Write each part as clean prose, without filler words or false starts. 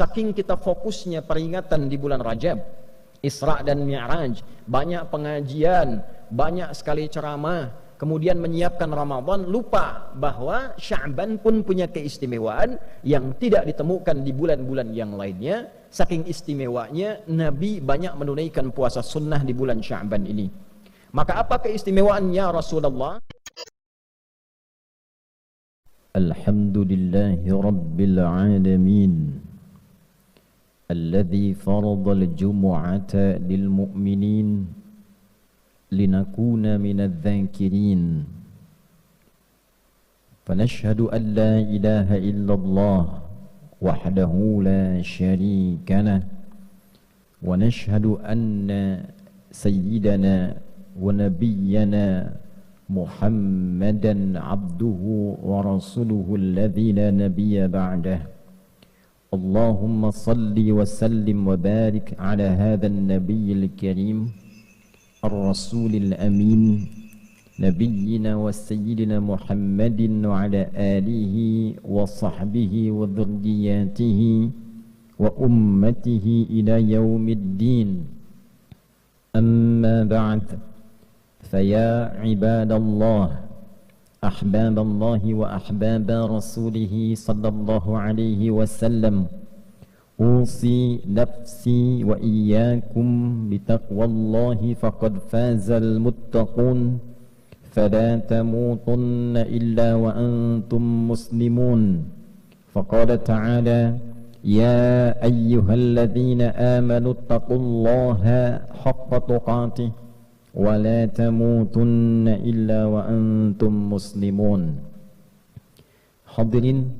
saking kita fokusnya peringatan di bulan Rajab, Isra dan Mi'raj, banyak pengajian, banyak sekali ceramah, kemudian menyiapkan Ramadan, lupa bahwa Sya'ban pun punya keistimewaan yang tidak ditemukan di bulan-bulan yang lainnya. Saking istimewanya Nabi banyak menunaikan puasa sunnah di bulan Sya'ban ini. Maka apa keistimewaannya Rasulullah? Alhamdulillahi Rabbil Alamin Alladhi farada al-jumu'ata lil-mu'minin linakuna minadh dhakirin. Fanashhadu an la ilaha illallah wahdahu la sharika lah wa nashhadu anna sayyidana wa nabiyyana Muhammadan abduhu wa rasuluhu alladhi la nabiyya ba'dah. Allahumma salli wa sallim wa barik ala hadha an-nabiyyil karim ar-rasulil amin nabiyyina wa sayyidina Muhammadin wa ala alihi wa sahbihi wa dhurriyyatihi wa ummatihi ila yaumiddin. Amma ba'd. فيا عباد الله أحباب الله وأحباب رسوله صلى الله عليه وسلم أوصي نفسي وإياكم بتقوى الله فقد فاز المتقون فلا تموتن إلا وأنتم مسلمون. فقال تعالى يا أيها الذين آمنوا اتقوا الله حق تقاته ولا تموتن إلا وأنتم مسلمون. Hadirin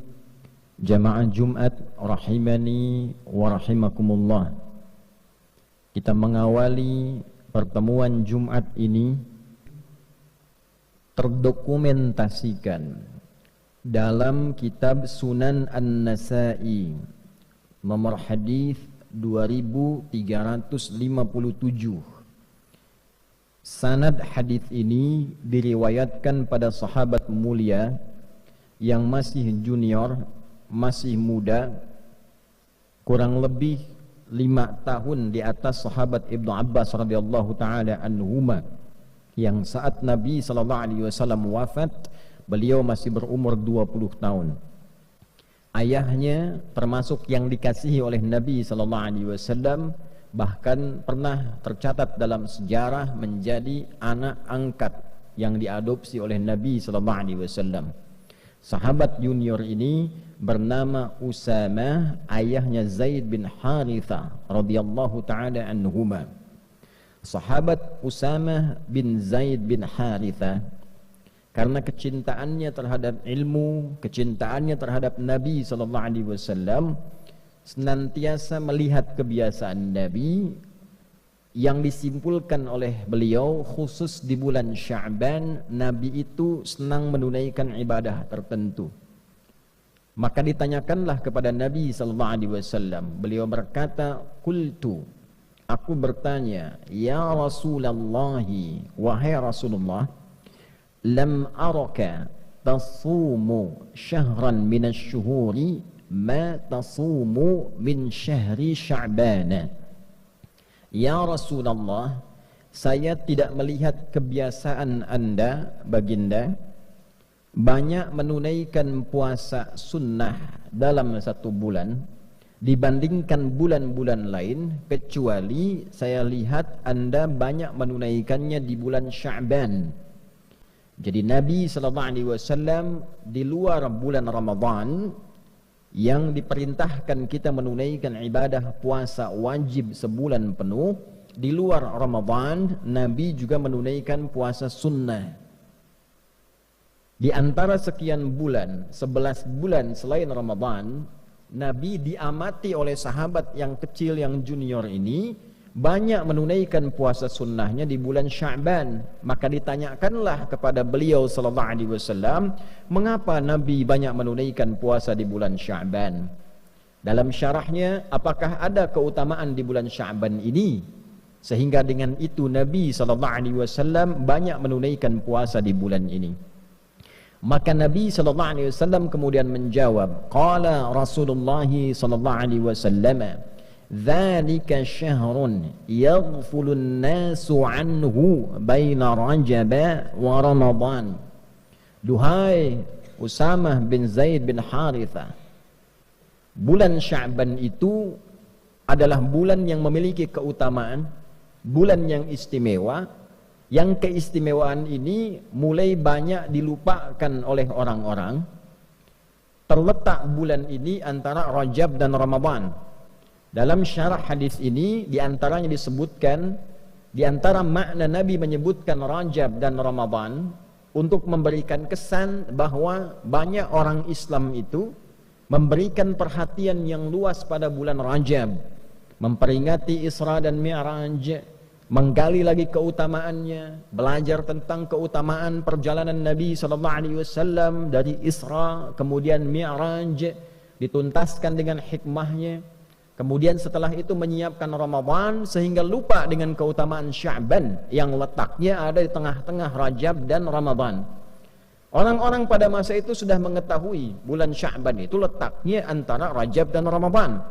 jamaah Jumat rahimani wa rahimakumullah. Kita mengawali pertemuan Jumat ini terdokumentasikan dalam kitab Sunan An-Nasa'i nomor hadis 2357. Sanad hadis ini diriwayatkan pada sahabat mulia yang masih junior, masih muda, kurang lebih 5 tahun di atas sahabat Ibnu Abbas radhiyallahu taala anhuma, yang saat Nabi sallallahu alaihi wasallam wafat beliau masih berumur 20 tahun. Ayahnya termasuk yang dikasihi oleh Nabi sallallahu alaihi wasallam, bahkan pernah tercatat dalam sejarah menjadi anak angkat yang diadopsi oleh Nabi sallallahu alaihi wasallam. Sahabat junior ini bernama Usamah, ayahnya Zaid bin Harithah radhiyallahu taala anhuma. Sahabat Usamah bin Zaid bin Harithah karena kecintaannya terhadap ilmu, kecintaannya terhadap Nabi sallallahu alaihi wasallam, senantiasa melihat kebiasaan Nabi yang disimpulkan oleh beliau khusus di bulan Sya'ban. Nabi itu senang menunaikan ibadah tertentu. Maka ditanyakanlah kepada Nabi sallallahu alaihi wasallam. Beliau berkata, "Qultu," aku bertanya, "Ya Rasulullah, wahai Rasulullah, lam araka tasumu syahran minasy-syuhuri ma tasumu min syahri Sya'ban." Ya Rasulullah, saya tidak melihat kebiasaan Anda, baginda, banyak menunaikan puasa sunnah dalam satu bulan dibandingkan bulan-bulan lain, kecuali saya lihat Anda banyak menunaikannya di bulan Sya'ban. Jadi Nabi sallallahu alaihi wasallam di luar bulan Ramadan yang diperintahkan kita menunaikan ibadah puasa wajib sebulan penuh, di luar Ramadan Nabi juga menunaikan puasa sunnah. Di antara sekian bulan, 11 bulan selain Ramadan, Nabi diamati oleh sahabat yang kecil, yang junior ini banyak menunaikan puasa sunnahnya di bulan Sya'ban. Maka ditanyakanlah kepada beliau sallallahu alaihi wasallam, mengapa Nabi banyak menunaikan puasa di bulan Sya'ban? Dalam syarahnya, apakah ada keutamaan di bulan Sya'ban ini sehingga dengan itu Nabi sallallahu alaihi wasallam banyak menunaikan puasa di bulan ini? Maka Nabi sallallahu alaihi wasallam kemudian menjawab, qala Rasulullah sallallahu alaihi wasallam, dzalika syahrun yaghfulun nasu anhu baina Rajab wa Ramadan. Duhai Usamah bin Zaid bin Harithah, bulan Sya'ban itu adalah bulan yang memiliki keutamaan, bulan yang istimewa, yang keistimewaan ini mulai banyak dilupakan oleh orang-orang. Terletak bulan ini antara Rajab dan Ramadan. Dalam syarah hadis ini diantaranya disebutkan, diantara makna Nabi menyebutkan Rajab dan Ramadan untuk memberikan kesan bahwa banyak orang Islam itu memberikan perhatian yang luas pada bulan Rajab, memperingati Isra dan Mi'raj, menggali lagi keutamaannya, belajar tentang keutamaan perjalanan Nabi SAW dari Isra kemudian Mi'raj, dituntaskan dengan hikmahnya. Kemudian setelah itu menyiapkan Ramadan sehingga lupa dengan keutamaan Sya'ban yang letaknya ada di tengah-tengah Rajab dan Ramadan. Orang-orang pada masa itu sudah mengetahui bulan Sya'ban itu letaknya antara Rajab dan Ramadan.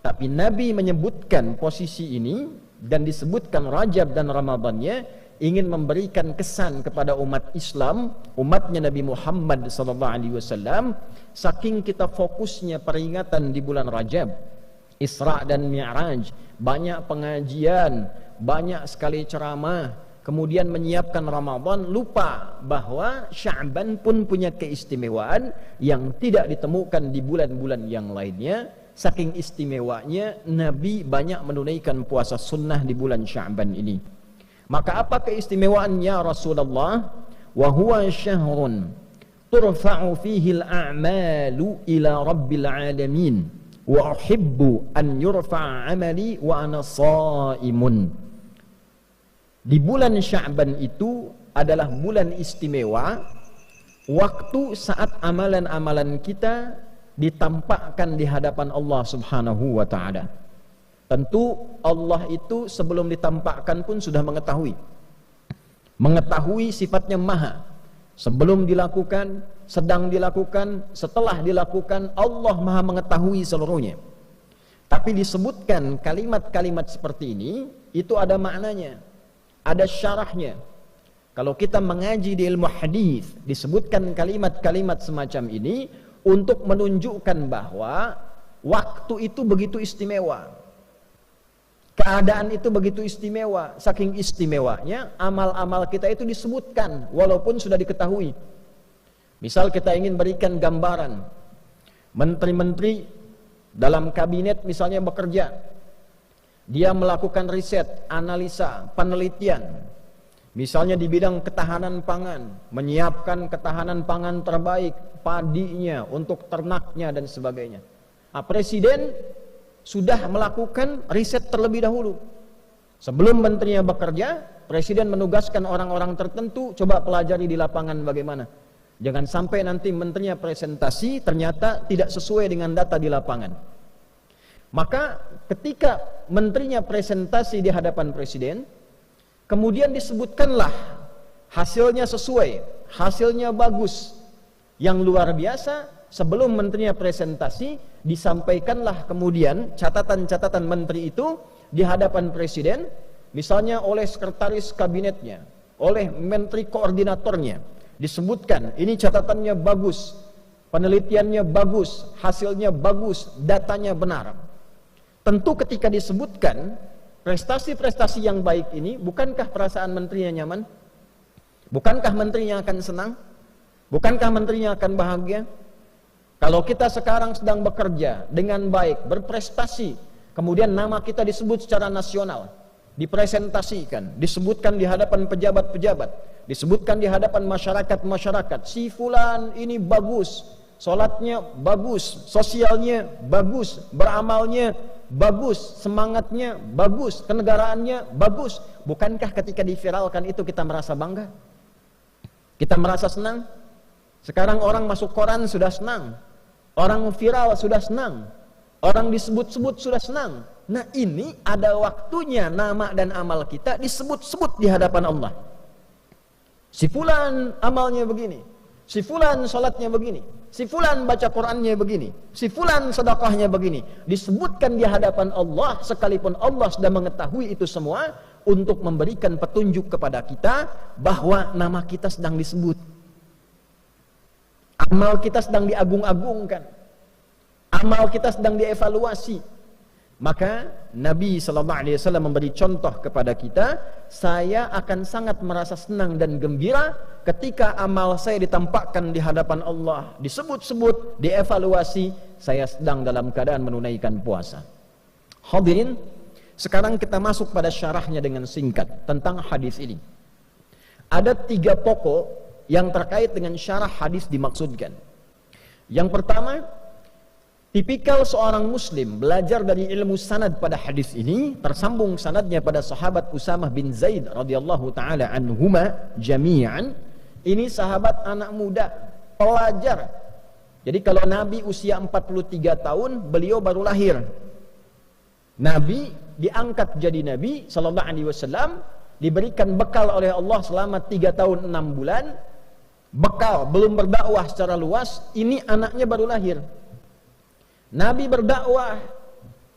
Tapi Nabi menyebutkan posisi ini dan disebutkan Rajab dan Ramadannya ingin memberikan kesan kepada umat Islam, umatnya Nabi Muhammad SAW, saking kita fokusnya peringatan di bulan Rajab, Isra dan Mi'raj, banyak pengajian, banyak sekali ceramah, kemudian menyiapkan Ramadan, lupa bahwa Sya'ban pun punya keistimewaan yang tidak ditemukan di bulan-bulan yang lainnya. Saking istimewanya Nabi banyak menunaikan puasa sunnah di bulan Sya'ban ini. Maka apa keistimewaannya Rasulullah? Wa huwa syahrun turfa'u fihi al-a'malu ila rabbil alamin wa uhibbu an yurfa'a 'amali wa ana sha'imun. Di bulan Sya'ban itu adalah bulan istimewa, waktu saat amalan-amalan kita ditampakkan di hadapan Allah Subhanahu wa ta'ala. Tentu Allah itu sebelum ditampakkan pun sudah mengetahui sifatnya maha. Sebelum dilakukan, sedang dilakukan, setelah dilakukan, Allah maha mengetahui seluruhnya. Tapi disebutkan kalimat-kalimat seperti ini, itu ada maknanya, ada syarahnya. Kalau kita mengaji di ilmu hadis, disebutkan kalimat-kalimat semacam ini untuk menunjukkan bahwa waktu itu begitu istimewa, keadaan itu begitu istimewa. Saking istimewanya amal-amal kita itu disebutkan walaupun sudah diketahui. Misal kita ingin berikan gambaran, menteri-menteri dalam kabinet misalnya bekerja, dia melakukan riset, analisa, penelitian, misalnya di bidang ketahanan pangan, menyiapkan ketahanan pangan terbaik, padinya, untuk ternaknya dan sebagainya. Nah, Presiden sudah melakukan riset terlebih dahulu. Sebelum menterinya bekerja, Presiden menugaskan orang-orang tertentu, coba pelajari di lapangan bagaimana. Jangan sampai nanti menterinya presentasi ternyata tidak sesuai dengan data di lapangan. Maka ketika menterinya presentasi di hadapan Presiden, kemudian disebutkanlah hasilnya sesuai, hasilnya bagus, yang luar biasa. Sebelum menterinya presentasi, disampaikanlah kemudian catatan-catatan menteri itu di hadapan Presiden, misalnya oleh sekretaris kabinetnya, oleh menteri koordinatornya, disebutkan ini catatannya bagus, penelitiannya bagus, hasilnya bagus, datanya benar. Tentu ketika disebutkan prestasi-prestasi yang baik ini, bukankah perasaan menterinya nyaman? Bukankah menterinya akan senang? Bukankah menterinya akan bahagia? Kalau kita sekarang sedang bekerja dengan baik, berprestasi, kemudian nama kita disebut secara nasional, dipresentasikan, disebutkan di hadapan pejabat-pejabat, disebutkan di hadapan masyarakat-masyarakat, si fulan ini bagus, sholatnya bagus, sosialnya bagus, beramalnya bagus, semangatnya bagus, kenegaraannya bagus. Bukankah ketika diviralkan itu kita merasa bangga? Kita merasa senang? Sekarang orang masuk koran sudah senang, orang viral sudah senang, orang disebut-sebut sudah senang. Nah, ini ada waktunya nama dan amal kita disebut-sebut di hadapan Allah. Si fulan amalnya begini, Si fulan salatnya begini, si fulan baca Qur'annya begini, si fulan sedekahnya begini. Disebutkan di hadapan Allah sekalipun Allah sudah mengetahui itu semua untuk memberikan petunjuk kepada kita bahwa nama kita sedang disebut. Amal kita sedang diagung-agungkan. Amal kita sedang dievaluasi. Maka Nabi SAW memberi contoh kepada kita, saya akan sangat merasa senang dan gembira ketika amal saya ditampakkan di hadapan Allah, disebut-sebut, dievaluasi, saya sedang dalam keadaan menunaikan puasa. Hadirin, sekarang kita masuk pada syarahnya dengan singkat tentang hadis ini. Ada 3 pokok yang terkait dengan syarah hadis dimaksudkan. Yang pertama, tipikal seorang muslim belajar dari ilmu sanad pada hadis ini, tersambung sanadnya pada sahabat Usamah bin Zaid radhiyallahu taala anhuma jami'an. Ini sahabat anak muda, pelajar. Jadi kalau Nabi usia 43 tahun, beliau baru lahir. Nabi diangkat jadi Nabi sallallahu alaihi wasallam, diberikan bekal oleh Allah selama 3 tahun 6 bulan. Bekal, belum berdakwah secara luas, ini anaknya baru lahir. Nabi berdakwah,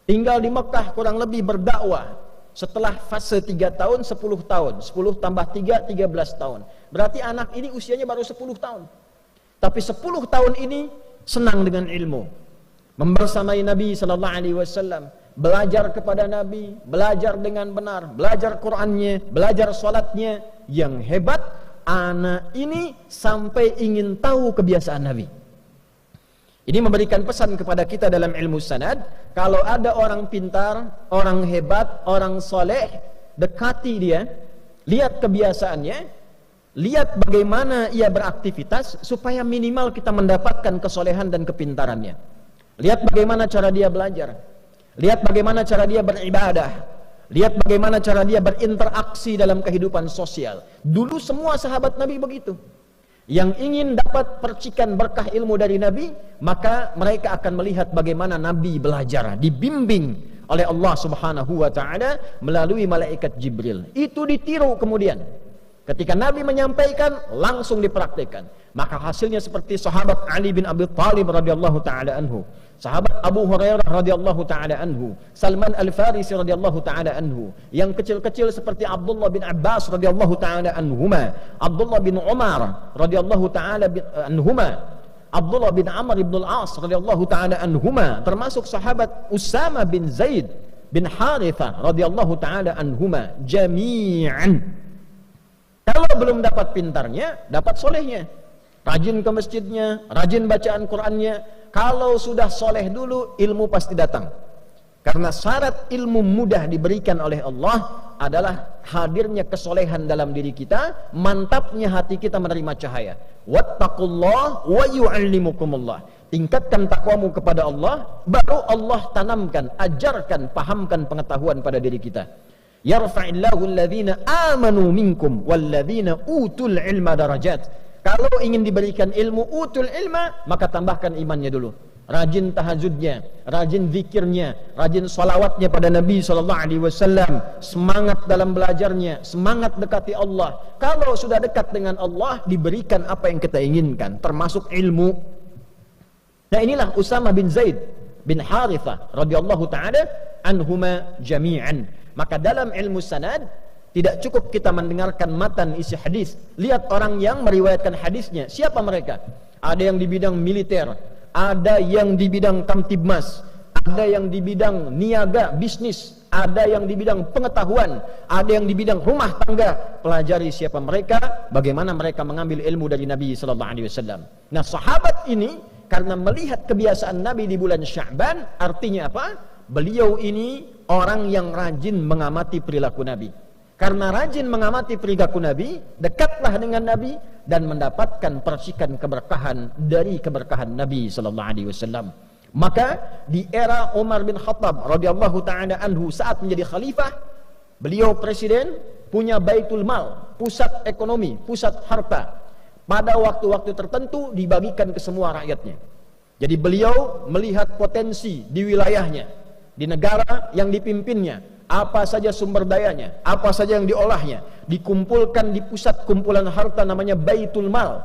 tinggal di Mekah kurang lebih berdakwah. Setelah fase 3 tahun, 10 tahun. 10 tambah 3, 13 tahun. Berarti anak ini usianya baru 10 tahun. Tapi 10 tahun ini senang dengan ilmu. Membersamai Nabi SAW. Belajar kepada Nabi, belajar dengan benar, belajar Qur'annya, belajar sholatnya. Yang hebat, anak ini sampai ingin tahu kebiasaan Nabi. Ini memberikan pesan kepada kita dalam ilmu sanad, kalau ada orang pintar, orang hebat, orang soleh, dekati dia, lihat kebiasaannya, lihat bagaimana ia beraktivitas, supaya minimal kita mendapatkan kesolehan dan kepintarannya. Lihat bagaimana cara dia belajar, lihat bagaimana cara dia beribadah, lihat bagaimana cara dia berinteraksi dalam kehidupan sosial. Dulu semua sahabat Nabi begitu. Yang ingin dapat percikan berkah ilmu dari Nabi, maka mereka akan melihat bagaimana Nabi belajar, dibimbing oleh Allah Subhanahu wa taala melalui malaikat Jibril. Itu ditiru kemudian. Ketika Nabi menyampaikan, langsung dipraktikkan. Maka hasilnya seperti sahabat Ali bin Abi Thalib radhiyallahu taala anhu, sahabat Abu Hurairah radhiyallahu taala anhu, Salman Al-Farisi radhiyallahu taala anhu, yang kecil-kecil seperti Abdullah bin Abbas radhiyallahu taala anhuma, Abdullah bin Umar radhiyallahu taala anhuma, Abdullah bin Amr bin Al-As radhiyallahu taala anhuma, termasuk sahabat Usamah bin Zaid bin Harithah radhiyallahu taala anhuma jami'an. Kalau belum dapat pintarnya, dapat solehnya. Rajin ke masjidnya, rajin bacaan Qur'annya. Kalau sudah soleh dulu, ilmu pasti datang. Karena syarat ilmu mudah diberikan oleh Allah adalah hadirnya kesolehan dalam diri kita, mantapnya hati kita menerima cahaya. Wattaqullah wa yu'allimukumullah. Tingkatkan takwamu kepada Allah, baru Allah tanamkan, ajarkan, pahamkan pengetahuan pada diri kita. Yarfa'illahu alladhina amanu minkum walladhina utul ilma darajat. Kalau ingin diberikan ilmu utul ilma, maka tambahkan imannya dulu. Rajin tahajudnya, rajin zikirnya, rajin salawatnya pada Nabi SAW, semangat dalam belajarnya, semangat dekati Allah. Kalau sudah dekat dengan Allah, diberikan apa yang kita inginkan, termasuk ilmu. Nah, inilah Usamah bin Zaid bin Harithah radhiyallahu taala anhuma jami'an. Maka dalam ilmu sanad tidak cukup kita mendengarkan matan isi hadis. Lihat orang yang meriwayatkan hadisnya, siapa mereka? Ada yang di bidang militer, ada yang di bidang kamtibmas, ada yang di bidang niaga bisnis, ada yang di bidang pengetahuan, ada yang di bidang rumah tangga. Pelajari siapa mereka, bagaimana mereka mengambil ilmu dari Nabi sallallahu alaihi wasallam. Nah, sahabat ini karena melihat kebiasaan Nabi di bulan Sya'ban, artinya apa? Beliau ini orang yang rajin mengamati perilaku Nabi. Karena rajin mengamati perilaku Nabi, dekatlah dengan Nabi dan mendapatkan percikan keberkahan dari keberkahan Nabi sallallahu alaihi wasallam. Maka di era Umar bin Khattab radhiyallahu taala anhu saat menjadi khalifah, beliau presiden, punya Baitul Mal, pusat ekonomi, pusat harta. Pada waktu-waktu tertentu dibagikan ke semua rakyatnya. Jadi beliau melihat potensi di wilayahnya, di negara yang dipimpinnya, apa saja sumber dayanya, apa saja yang diolahnya, dikumpulkan di pusat kumpulan harta namanya Baitul Mal.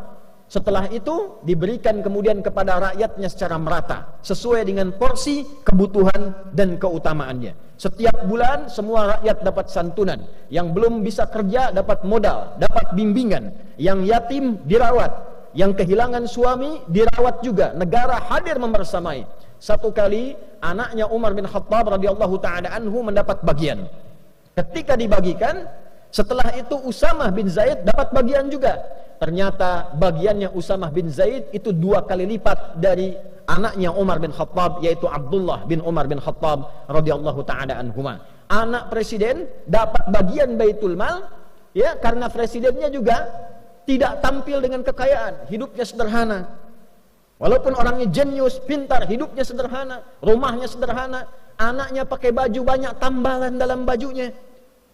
Setelah itu diberikan kemudian kepada rakyatnya secara merata sesuai dengan porsi kebutuhan dan keutamaannya. Setiap bulan semua rakyat dapat santunan. Yang belum bisa kerja dapat modal, dapat bimbingan. Yang yatim dirawat, yang kehilangan suami dirawat juga. Negara hadir membersamai. Satu kali anaknya Umar bin Khattab radhiyallahu taala anhu mendapat bagian. Ketika dibagikan, setelah itu Usamah bin Zaid dapat bagian juga. Ternyata bagiannya Usamah bin Zaid itu 2 kali lipat dari anaknya Umar bin Khattab, yaitu Abdullah bin Umar bin Khattab radhiyallahu taala anhuma. Anak presiden dapat bagian Baitul Mal, ya, karena presidennya juga tidak tampil dengan kekayaan, hidupnya sederhana. Walaupun orangnya jenius, pintar, hidupnya sederhana, rumahnya sederhana, anaknya pakai baju banyak tambalan dalam bajunya.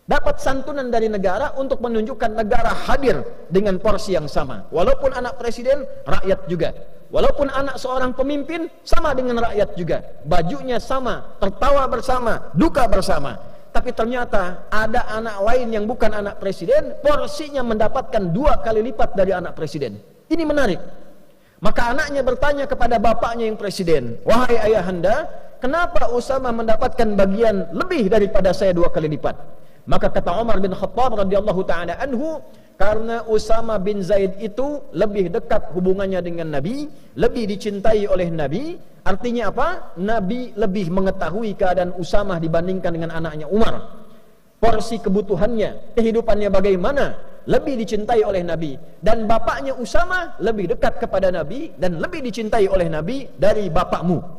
Dapat santunan dari negara untuk menunjukkan negara hadir dengan porsi yang sama. Walaupun anak presiden, rakyat juga. Walaupun anak seorang pemimpin, sama dengan rakyat juga. Bajunya sama, tertawa bersama, duka bersama. Tapi ternyata ada anak lain yang bukan anak presiden, porsinya mendapatkan 2 kali lipat dari anak presiden. Ini menarik. Maka anaknya bertanya kepada bapaknya yang presiden, "Wahai ayahanda, kenapa Usamah mendapatkan bagian lebih daripada saya 2 kali lipat?" Maka kata Umar bin Khattab radhiyallahu taala anhu, karena Usamah bin Zaid itu lebih dekat hubungannya dengan Nabi, lebih dicintai oleh Nabi. Artinya apa? Nabi lebih mengetahui keadaan Usamah dibandingkan dengan anaknya Umar. Porsi kebutuhannya, kehidupannya bagaimana, lebih dicintai oleh Nabi. Dan bapaknya Usamah lebih dekat kepada Nabi dan lebih dicintai oleh Nabi dari bapakmu.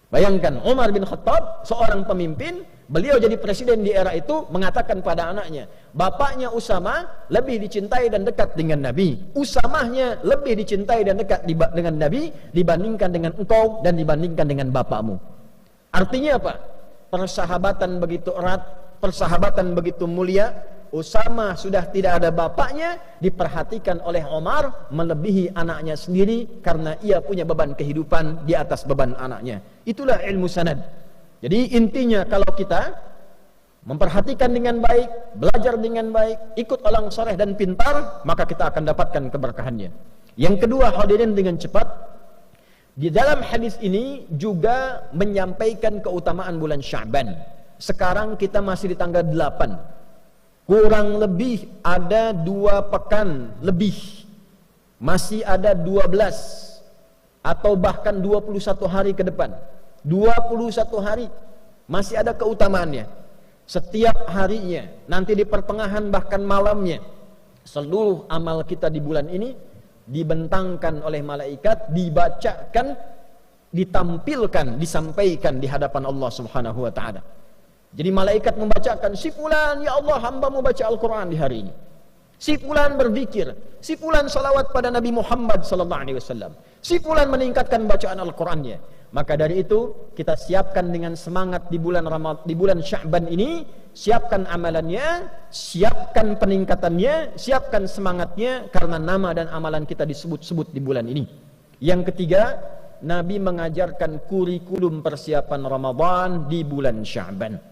Bayangkan Umar bin Khattab, seorang pemimpin, beliau jadi presiden di era itu, mengatakan pada anaknya, bapaknya Usamah lebih dicintai dan dekat dengan Nabi. Usamahnya lebih dicintai dan dekat dengan Nabi dibandingkan dengan engkau dan dibandingkan dengan bapakmu. Artinya apa? Persahabatan begitu erat, persahabatan begitu mulia. Usamah sudah tidak ada bapaknya, diperhatikan oleh Umar melebihi anaknya sendiri karena ia punya beban kehidupan di atas beban anaknya. Itulah ilmu sanad. Jadi intinya kalau kita memperhatikan dengan baik, belajar dengan baik, ikut orang saleh dan pintar, maka kita akan dapatkan keberkahannya. Yang kedua, hadirin dengan cepat, di dalam hadis ini juga menyampaikan keutamaan bulan Sya'ban. Sekarang kita masih di tanggal 8. Kurang lebih ada 2 pekan lebih. Masih ada 12 atau bahkan 21 hari ke depan. 21 hari masih ada keutamaannya. Setiap harinya, nanti di pertengahan bahkan malamnya, seluruh amal kita di bulan ini dibentangkan oleh malaikat, dibacakan, ditampilkan, disampaikan di hadapan Allah Subhanahu wa taala. Jadi malaikat membacakan, si fulan, ya Allah, hamba-Mu baca Al-Quran di hari ini. Si fulan berzikir, si fulan salawat pada Nabi Muhammad sallallahu alaihi wasallam. Si fulan meningkatkan bacaan Al-Qurannya. Maka dari itu kita siapkan dengan semangat di bulan Sya'ban ini, siapkan amalannya, siapkan peningkatannya, siapkan semangatnya, karena nama dan amalan kita disebut-sebut di bulan ini. Yang ketiga, Nabi mengajarkan kurikulum persiapan Ramadan di bulan Sya'ban.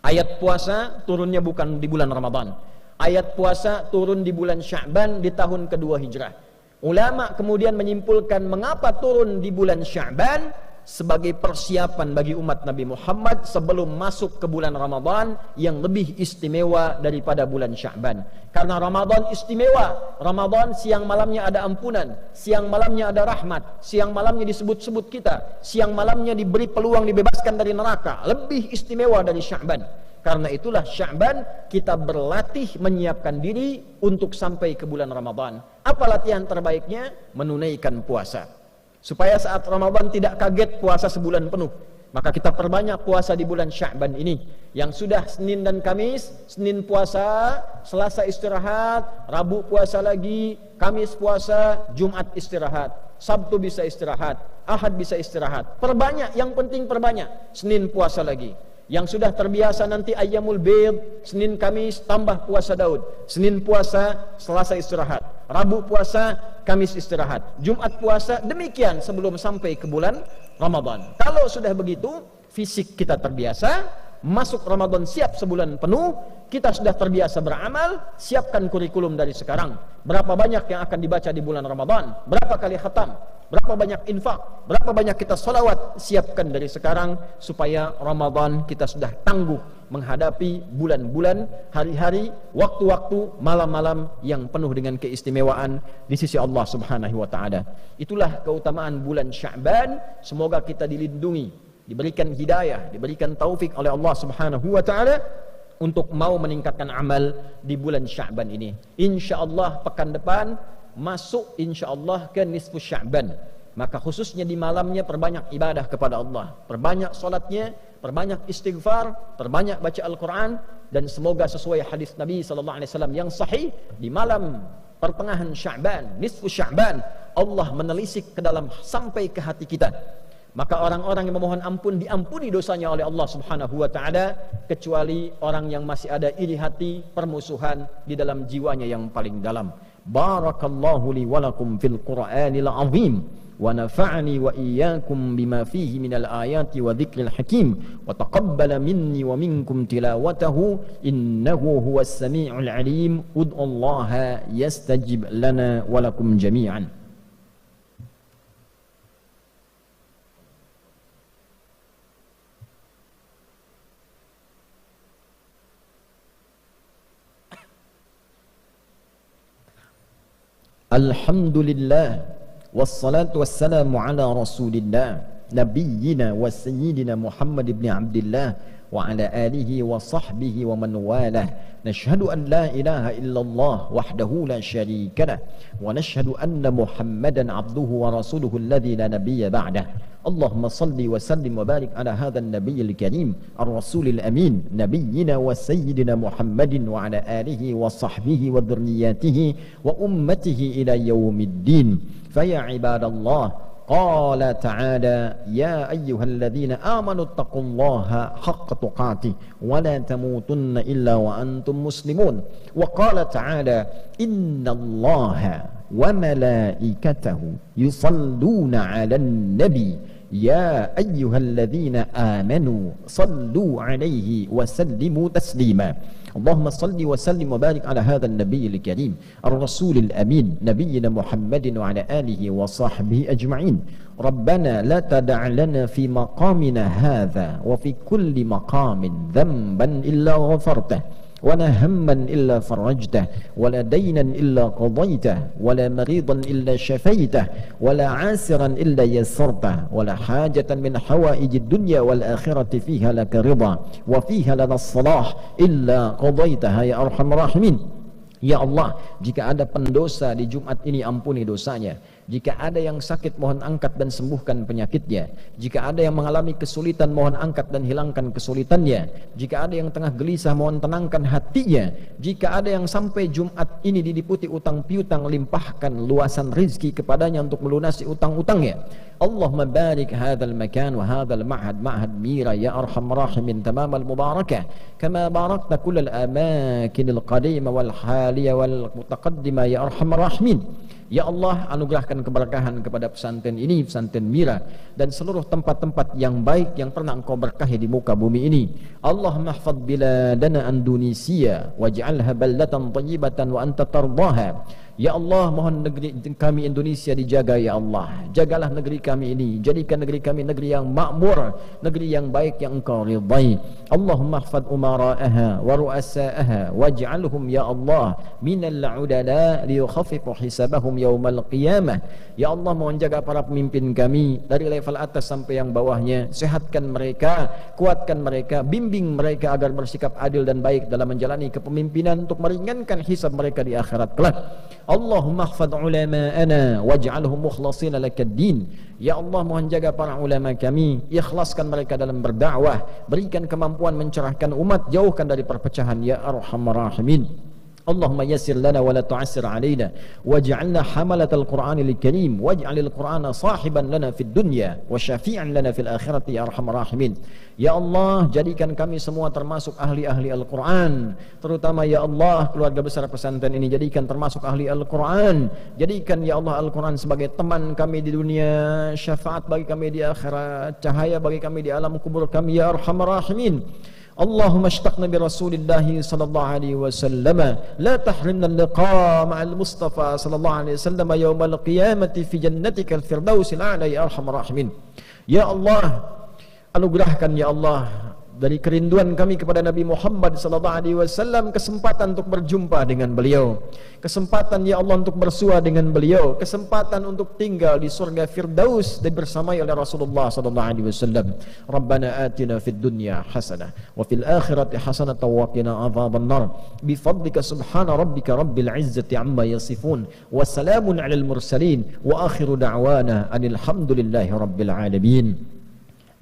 Ayat puasa turunnya bukan di bulan Ramadan. Ayat puasa turun di bulan Sya'ban di tahun kedua Hijrah. Ulama kemudian menyimpulkan mengapa turun di bulan Sya'ban sebagai persiapan bagi umat Nabi Muhammad sebelum masuk ke bulan Ramadan yang lebih istimewa daripada bulan Sya'ban. Karena Ramadan istimewa. Ramadan siang malamnya ada ampunan, siang malamnya ada rahmat, siang malamnya disebut-sebut kita, siang malamnya diberi peluang dibebaskan dari neraka. Lebih istimewa dari Sya'ban. Karena itulah Sya'ban kita berlatih menyiapkan diri untuk sampai ke bulan Ramadan. Apa latihan terbaiknya? Menunaikan puasa. Supaya saat Ramadan tidak kaget puasa sebulan penuh. Maka kita perbanyak puasa di bulan Sya'ban ini. Yang sudah Senin dan Kamis, Senin puasa, Selasa istirahat, Rabu puasa lagi, Kamis puasa, Jumat istirahat, Sabtu bisa istirahat, Ahad bisa istirahat. Perbanyak, yang penting perbanyak. Senin puasa lagi. Yang sudah terbiasa nanti Ayyamul Bid, Senin Kamis tambah puasa Daud. Senin puasa, Selasa istirahat, Rabu puasa, Kamis istirahat, Jumat puasa, demikian sebelum sampai ke bulan Ramadan. Kalau sudah begitu, fisik kita terbiasa, masuk Ramadan siap sebulan penuh, kita sudah terbiasa beramal, siapkan kurikulum dari sekarang. Berapa banyak yang akan dibaca di bulan Ramadan, berapa kali khatam, berapa banyak infak, berapa banyak kita salawat, siapkan dari sekarang supaya Ramadan kita sudah tangguh menghadapi bulan-bulan, hari-hari, waktu-waktu, malam-malam yang penuh dengan keistimewaan di sisi Allah Subhanahu wa taala. Itulah keutamaan bulan Sya'ban. Semoga kita dilindungi, diberikan hidayah, diberikan taufik oleh Allah Subhanahu wa taala untuk mau meningkatkan amal di bulan Sya'ban ini. Insyaallah pekan depan masuk insyaallah ke nisfu Sya'ban. Maka khususnya di malamnya perbanyak ibadah kepada Allah, perbanyak solatnya, perbanyak istighfar, perbanyak baca Al-Quran, dan semoga sesuai hadis Nabi SAW yang sahih, di malam pertengahan Sya'ban, nisfu Sya'ban, Allah menelisik ke dalam sampai ke hati kita. Maka orang-orang yang memohon ampun diampuni dosanya oleh Allah Subhanahu wa taala, kecuali orang yang masih ada iri hati, permusuhan di dalam jiwanya yang paling dalam. Barakallahu li wa lakum fil Qur'anil azim wa nafa'ani wa iyyakum bima fihi minal ayati wa dzikril hakim wa taqabbala minni wa minkum tilawatahu innahu huwas sami'ul alim. Ud'ullaha yastajib lana wa lakum jami'an. Alhamdulillah wassalatu wassalamu ala rasulillah nabiyyina wa sayyidina Muhammad ibn Abdillah wa ala alihi wa sahbihi wa man walah. Nashhadu an la ilaha illallah wahdahu la syarika lah wa nashhadu anna Muhammadan abduhu wa rasuluhu alladhi la nabiyya ba'dah. Allahumma salli wa sallim wa barik ala hadha an-nabiyyil karim ar-rasulil amin nabiyyina wa sayyidina Muhammadin wa ala alihi wa sahbihi wa dhurriyyatihi wa ummatihi ila yaumiddin. Fa ya ibadallah, قال تعالى يا أيها الذين آمنوا اتقوا الله حق تقاته ولا تموتن إلا وأنتم مسلمون. وقال تعالى إن الله وملائكته يصلون على النبي يا أيها الذين آمنوا صلوا عليه وسلموا تسليما. اللهم صل وسلم وبارك على هذا النبي الكريم الرسول الأمين نبينا محمد وعلى آله وصحبه أجمعين. ربنا لا تدع لنا في مقامنا هذا وفي كل مقام ذنبا إلا غفرته ولا هما إلا فرجته ولا دينا إلا قضيته ولا مريضا إلا شفيته ولا عاسرا إلا يسرته ولا حاجة من حوائج الدنيا والآخرة فيها لك رضا وفيها لنا الصلاح إلا قضيتها يا أرحم الراحمين. Ya Allah, jika ada pendosa di Jumat ini ampuni dosanya. Jika ada yang sakit mohon angkat dan sembuhkan penyakitnya. Jika ada yang mengalami kesulitan mohon angkat dan hilangkan kesulitannya. Jika ada yang tengah gelisah mohon tenangkan hatinya. Jika ada yang sampai Jumat ini diliputi utang piutang, limpahkan luasan rizki kepadanya untuk melunasi utang-utangnya. Allahumma barik hadzal makan wa hadzal ma'had ma'had mira ya arhamar rahimin tamamal mubarakah kama barakta kullal amakinil qadima wal haliyah wal mutaqaddima ya arhamar rahimin. Ya Allah, anugerahkan keberkahan kepada pesantren ini, pesantren Mira, dan seluruh tempat-tempat yang baik yang pernah Engkau berkahi di muka bumi ini. Allahumma hafadz biladana Indonesia waj'alha baldatan thayyibatan wa anta tardaha. Ya Allah, mohon negeri kami Indonesia dijaga ya Allah. Jagalah negeri kami ini, jadikan negeri kami negeri yang makmur, negeri yang baik yang Engkau ridai. Allahumma hafadz umara'aha wa ru'asa'aha waj'alhum ya Allah minal 'udala liyukhaffifu hisabahum yaumal qiyamah. Ya Allah, mohon jaga para pemimpin kami dari level atas sampai yang bawahnya. Sehatkan mereka, kuatkan mereka, bimbing mereka agar bersikap adil dan baik dalam menjalani kepemimpinan untuk meringankan hisab mereka di akhirat kelak. Allahumma khfad ulama'ana waj'alhum mukhlashina lakad-din. Ya Allah, mohon jaga para ulama kami, ikhlaskan mereka dalam berdakwah, berikan kemampuan mencerahkan umat, jauhkan dari perpecahan ya arhamar rahimin. Allahumma yassir lana wa la tu'assir alaina waj'alna hamalatal Qur'anil Karim waj'alil Qur'ana sahiban lana fid dunya wa syafi'an lana fil akhirati ya arhamar rahimin. Ya Allah, jadikan kami semua termasuk ahli-ahli Al-Quran, terutama ya Allah keluarga besar pesantren ini jadikan termasuk ahli Al-Quran. Jadikan ya Allah Al-Quran sebagai teman kami di dunia, syafaat bagi kami di akhirat, cahaya bagi kami di alam kubur kami ya arhamar rahimin. اللهم اشتقنا برسول الله صلى الله عليه وسلم لا تحرمنا اللقاء مع المصطفى صلى الله عليه وسلم يوم القيامة في جنتك الفردوس الأعلى يا أرحم الراحمين. Ya Allah, anugerahkan ya Allah dari kerinduan kami kepada Nabi Muhammad sallallahu alaihi wasallam kesempatan untuk berjumpa dengan beliau, kesempatan ya Allah untuk bersua dengan beliau, kesempatan untuk tinggal di surga Firdaus dan bersamai oleh Rasulullah sallallahu alaihi wasallam. Rabbana atina fid dunya hasanah wa fil akhirati hasanah wa qina adzaban nar bi fadlika subhana rabbika rabbil izzati amma yasifun wa salamun alal mursalin wa akhiru da'wana anil hamdulillahi rabbil alamin.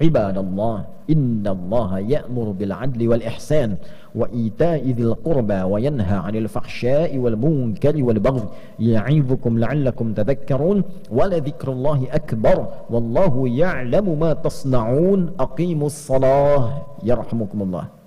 Ibadallah, innallaha ya'muru bil 'adli wal ihsan wa ita'i dzil qurba wa yanha 'anil fahsya'i wal munkari wal baghi ya'idzukum la'allakum tadhakkarun wa la dzikrullahi akbar wallahu ya'lamu ma tasna'un. Aqimus shalah yarhamukumullah.